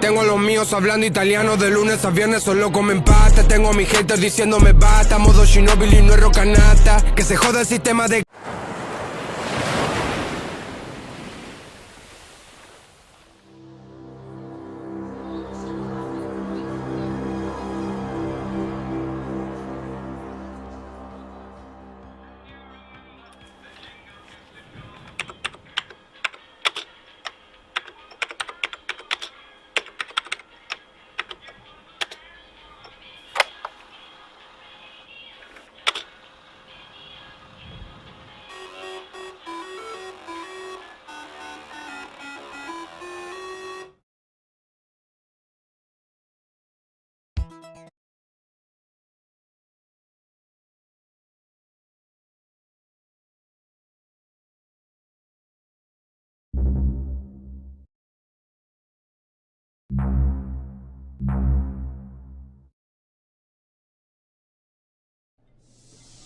Tengo a los míos hablando italiano de lunes a viernes, solo comen pasta. Tengo a mi haters diciéndome basta, modo Shinobi y no es rocanata. Que se joda el sistema de...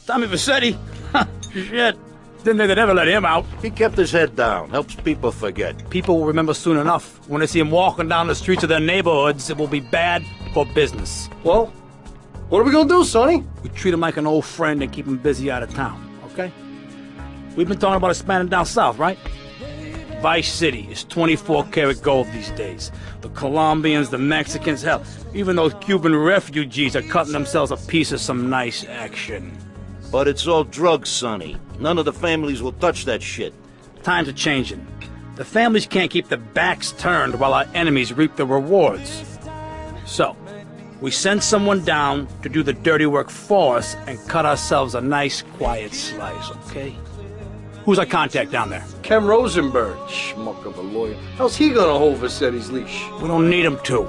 Tommy Vassetti? Shit. Didn't think they'd ever let him out. He kept his head down. Helps people forget. People will remember soon enough. When they see him walking down the streets of their neighborhoods, it will be bad for business. Well, what are we gonna do, Sonny? We treat him like an old friend and keep him busy out of town, okay? We've been talking about expanding down south, right? Vice City is 24-karat gold these days. The Colombians, the Mexicans, hell, even those Cuban refugees are cutting themselves a piece of some nice action. But it's all drugs, Sonny. None of the families will touch that shit. Times are changing. The families can't keep their backs turned while our enemies reap the rewards. So, we send someone down to do the dirty work for us and cut ourselves a nice, quiet slice, okay? Who's our contact down there? Ken Rosenberg. Schmuck of a lawyer. How's he gonna hold Vassetti's leash? We don't need him to.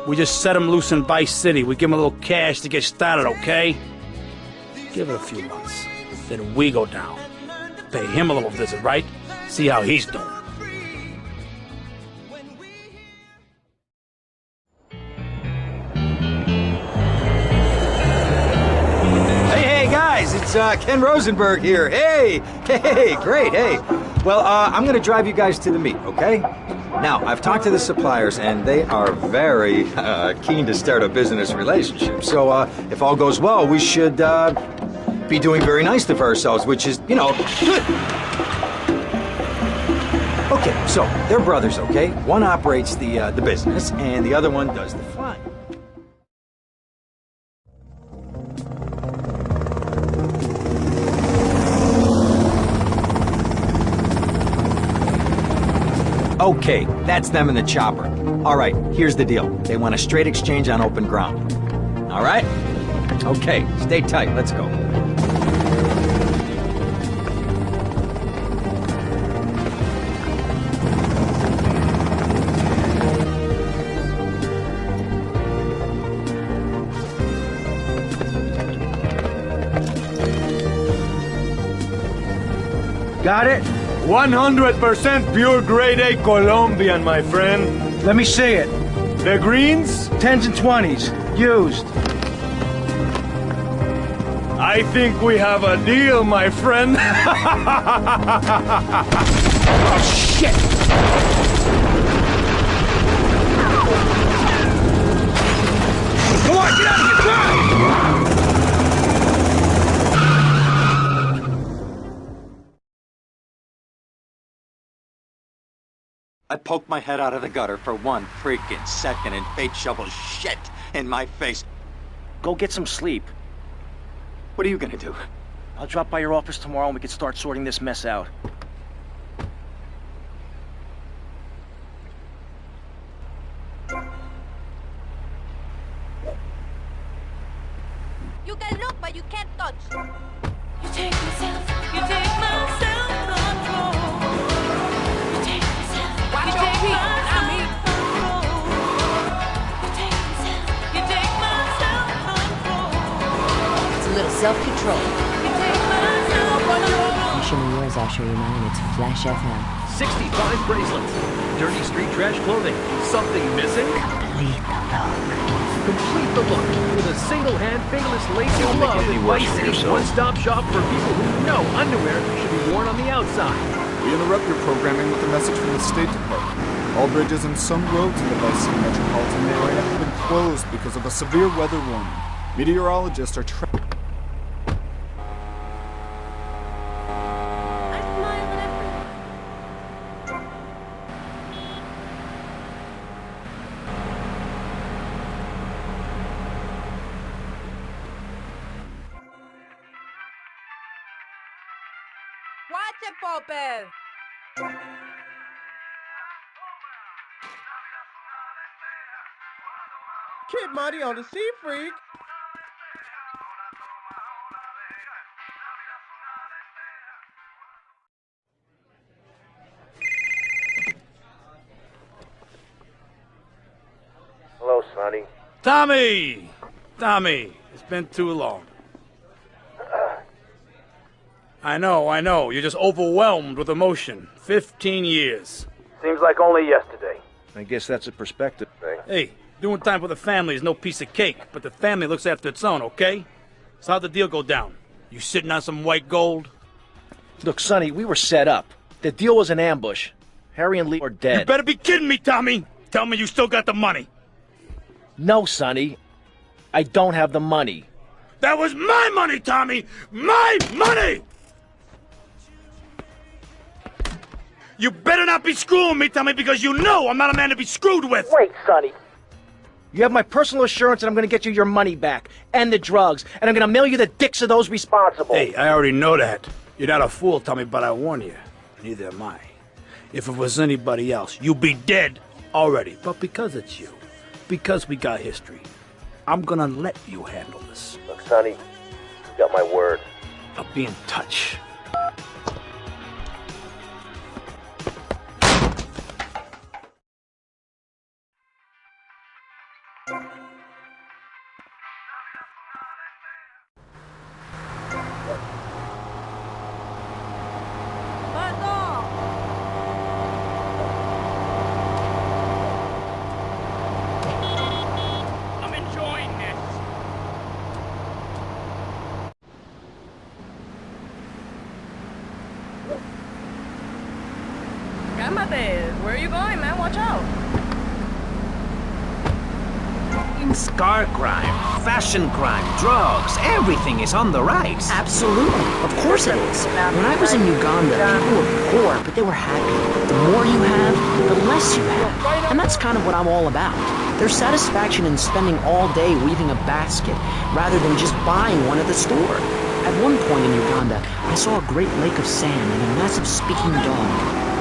We just set him loose in Vice City. We give him a little cash to get started, okay? Give it a few months. Then we go down. Pay him a little visit, right? See how he's doing. Hey, guys, it's Ken Rosenberg here. Hey, great, hey. Well, I'm gonna drive you guys to the meet, okay? Now, I've talked to the suppliers, and they are very keen to start a business relationship. So, if all goes well, we should be doing very nicely for ourselves, which is, you know, good. Okay, so they're brothers, okay? One operates the business, and the other one does the flying. Okay, that's them in the chopper. All right, here's the deal. They want a straight exchange on open ground. All right? Okay, stay tight. Let's go. Got it? 100% pure grade A Colombian, my friend. Let me see it. The greens? 10s and 20s. Used. I think we have a deal, my friend. Oh, shit! Come on, get out of here! Drive! I poked my head out of the gutter for 1 freaking second and fate shovels shit in my face. Go get some sleep. What are you gonna do? I'll drop by your office tomorrow and we can start sorting this mess out. You can look, but you can't touch. You take myself, you take my self-control. You take myself, Watch you your take feet, my not me. self-control. You take myself, you take my self-control. It's a little self-control. You take my self-control. You show me yours, I'll show you mine. It's Flash FM. 65 bracelets. Dirty street trash clothing. Something missing? Complete the look with a single-hand, fingerless lacy glove and Vice City's one-stop shop for people who know underwear should be worn on the outside. We interrupt your programming with a message from the State Department. All bridges and some roads in the Vice City metropolitan area have been closed because of a severe weather warning. Meteorologists are Watch it, Popper! Kid Monty on the Sea Freak. Hello, Sonny. Tommy! Tommy, it's been too long. I know. You're just overwhelmed with emotion. 15 years. Seems like only yesterday. I guess that's a perspective thing. Hey, doing time for the family is no piece of cake, but the family looks after its own, okay? So how'd the deal go down? You sitting on some white gold? Look, Sonny, we were set up. The deal was an ambush. Harry and Lee are dead. You better be kidding me, Tommy! Tell me you still got the money. No, Sonny. I don't have the money. That was my money, Tommy! My money! You better not be screwing me, Tommy, because you know I'm not a man to be screwed with! Wait, Sonny. You have my personal assurance that I'm going to get you your money back, and the drugs, and I'm going to mail you the dicks of those responsible. Hey, I already know that. You're not a fool, Tommy, but I warn you. Neither am I. If it was anybody else, you'd be dead already. But because it's you, because we got history, I'm gonna let you handle this. Look, Sonny, you got my word. I'll be in touch. I'm enjoying this. Cálmate. Where are you going, man? Watch out. Scar crime, fashion crime, drugs, everything is on the rise. Absolutely. Of course it is. When I was in Uganda, people were poor, but they were happy. The more you have, the less you have. And that's kind of what I'm all about. There's satisfaction in spending all day weaving a basket, rather than just buying one at the store. At one point in Uganda, I saw a great lake of sand and a massive speaking dog.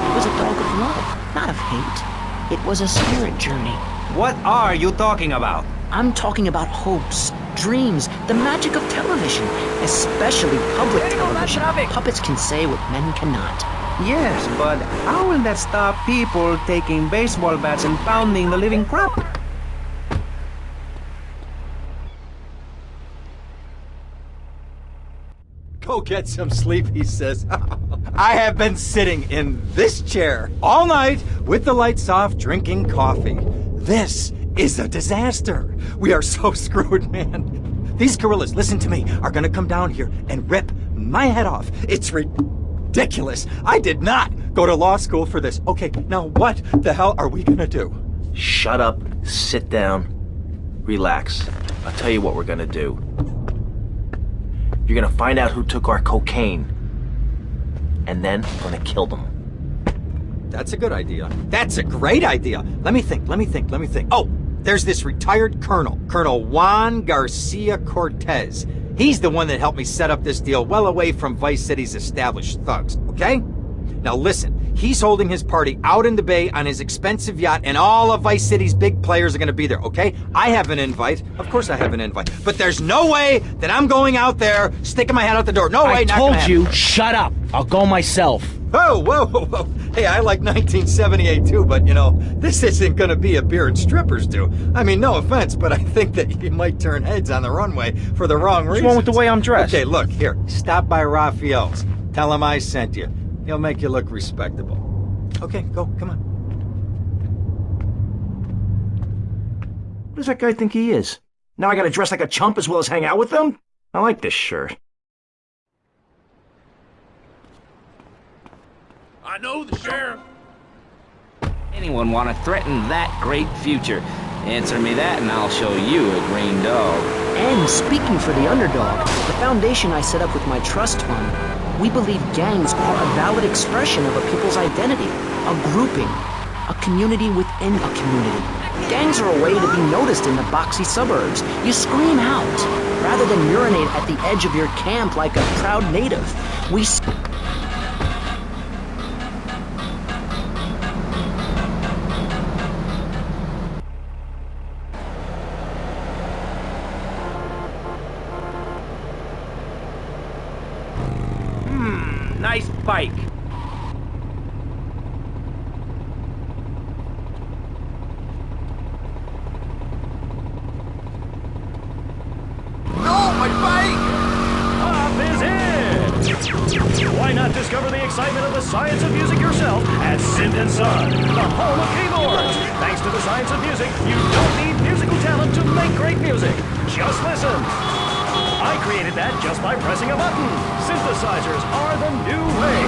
It was a dog of love, not of hate. It was a spirit journey. What are you talking about? I'm talking about hopes, dreams, the magic of television, especially public television. Puppets can say what men cannot. Yes, but how will that stop people taking baseball bats and pounding the living crap? Go get some sleep, he says. I have been sitting in this chair all night with the lights off, drinking coffee. This is a disaster. We are so screwed, man. These gorillas, listen to me, are gonna come down here and rip my head off. It's ridiculous. I did not go to law school for this. Okay, now what the hell are we gonna do? Shut up, sit down, relax. I'll tell you what we're gonna do. You're gonna find out who took our cocaine, and then we're gonna kill them. That's a good idea. That's a great idea. Let me think. Oh, there's this retired colonel, Colonel Juan Garcia Cortez. He's the one that helped me set up this deal well away from Vice City's established thugs, okay? Now listen, he's holding his party out in the bay on his expensive yacht, and all of Vice City's big players are gonna be there, okay? I have an invite. Of course I have an invite. But there's no way that I'm going out there sticking my head out the door. No way, I not gonna told you, happen. shut up. I'll go myself. Oh, whoa. Hey, I like 1978 too, but you know, this isn't gonna be a beer and strippers do. I mean, no offense, but I think that you might turn heads on the runway for the wrong reasons. What's wrong with the way I'm dressed? Okay, look, here, stop by Raphael's. Tell him I sent you. He'll make you look respectable. Okay, go, come on. What does that guy think he is? Now I gotta dress like a chump as well as hang out with them? I like this shirt. I know the sheriff. Anyone want to threaten that great future? Answer me that and I'll show you a green dog. And speaking for the underdog, the foundation I set up with my trust fund, we believe gangs are a valid expression of a people's identity, a grouping, a community within a community. Gangs are a way to be noticed in the boxy suburbs. You scream out, rather than urinate at the edge of your camp like a proud native. We Nice bike. Why not discover the excitement of the science of music yourself at Synth & Son, the home of keyboards? Thanks to the science of music, you don't need musical talent to make great music. Just listen. I created that just by pressing a button. Synthesizers are the new way.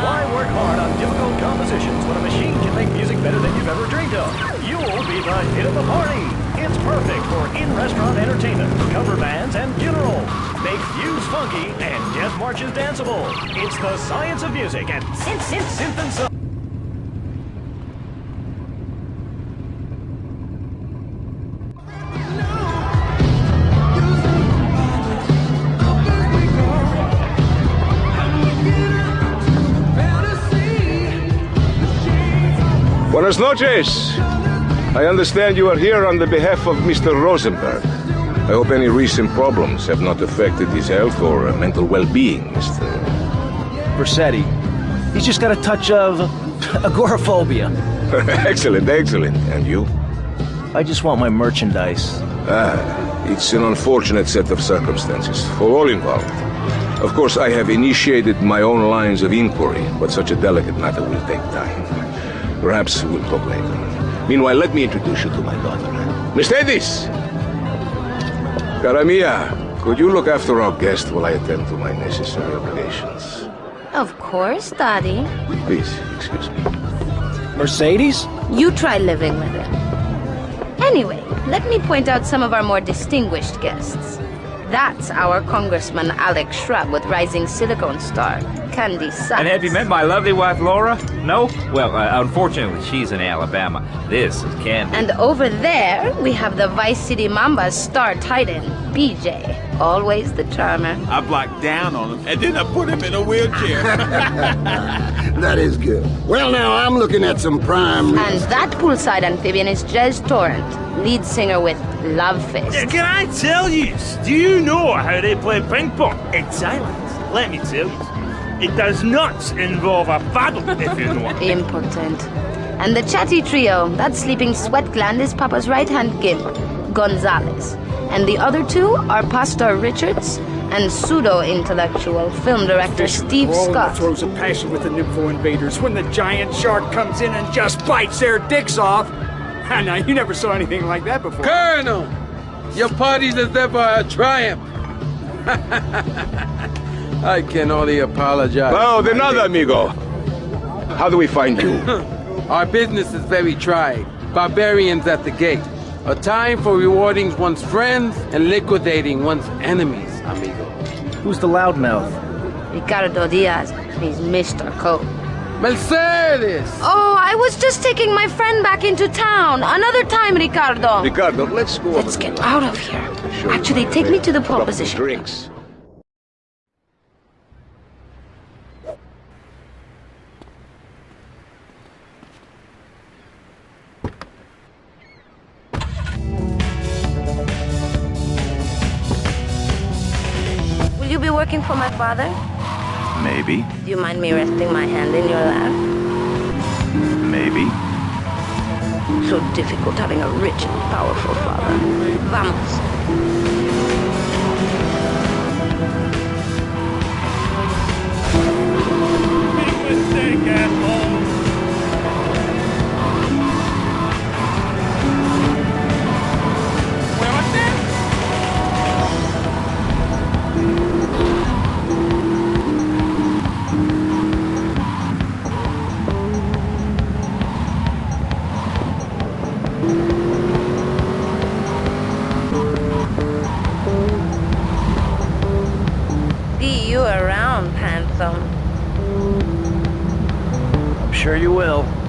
Why work hard on difficult compositions when a machine can make music better than you've ever dreamed of? You'll be the hit of the party. It's perfect for in-restaurant entertainment, cover bands, and funerals. Make fuse funky and death marches danceable. It's the science of music at Synth & Son. Buenas noches. I understand you are here on the behalf of Mr. Rosenberg. I hope any recent problems have not affected his health or mental well-being, Mr. Versetti. He's just got a touch of agoraphobia. Excellent, excellent. And you? I just want my merchandise. It's an unfortunate set of circumstances for all involved. Of course, I have initiated my own lines of inquiry, but such a delicate matter will take time. Perhaps we'll talk later. Meanwhile, let me introduce you to my daughter. Mercedes! Cara mia, could you look after our guest while I attend to my necessary obligations? Of course, Daddy. Please, excuse me. Mercedes? You try living with him. Anyway, let me point out some of our more distinguished guests. That's our Congressman Alex Shrub with Rising Silicon Star, Candy Sachs. And have you met my lovely wife, Laura? No? Well, unfortunately, she's in Alabama. This is Candy. And over there, we have the Vice City Mamba's star titan, BJ. Always the charmer. I blocked down on him, and then I put him in a wheelchair. That is good. Well, now, I'm looking at some prime... And that poolside amphibian is Jez Torrent, lead singer with Love Fist. Can I tell you? Do you know how they play ping pong? It's silent. Let me tell you. It does not involve a paddle, if you know what I mean. Impotent. And the chatty trio, that sleeping sweat gland is Papa's right-hand gimp, Gonzalez. And the other two are Pastor Richards and pseudo-intellectual film director Steve Scott. Throws a passion with the Nympho invaders when the giant shark comes in and just bites their dicks off. Now, you never saw anything like that before. Colonel, your party's as ever a triumph. I can only apologize. Oh, the nada, amigo. How do we find you? Our business is very tried. Barbarians at the gate. A time for rewarding one's friends and liquidating one's enemies, amigo. Who's the loudmouth? Ricardo Diaz. He's Mr. Coke. Mercedes! Oh, I was just taking my friend back into town. Another time, Ricardo. Ricardo, let's go. Let's get out of here. Actually, take me to the pole position. Drinks. Will you be working for my father? Maybe. Do you mind me resting my hand in your lap? Maybe. So difficult having a rich and powerful father. Vamos. Big mistake, asshole. you around, handsome. I'm sure you will.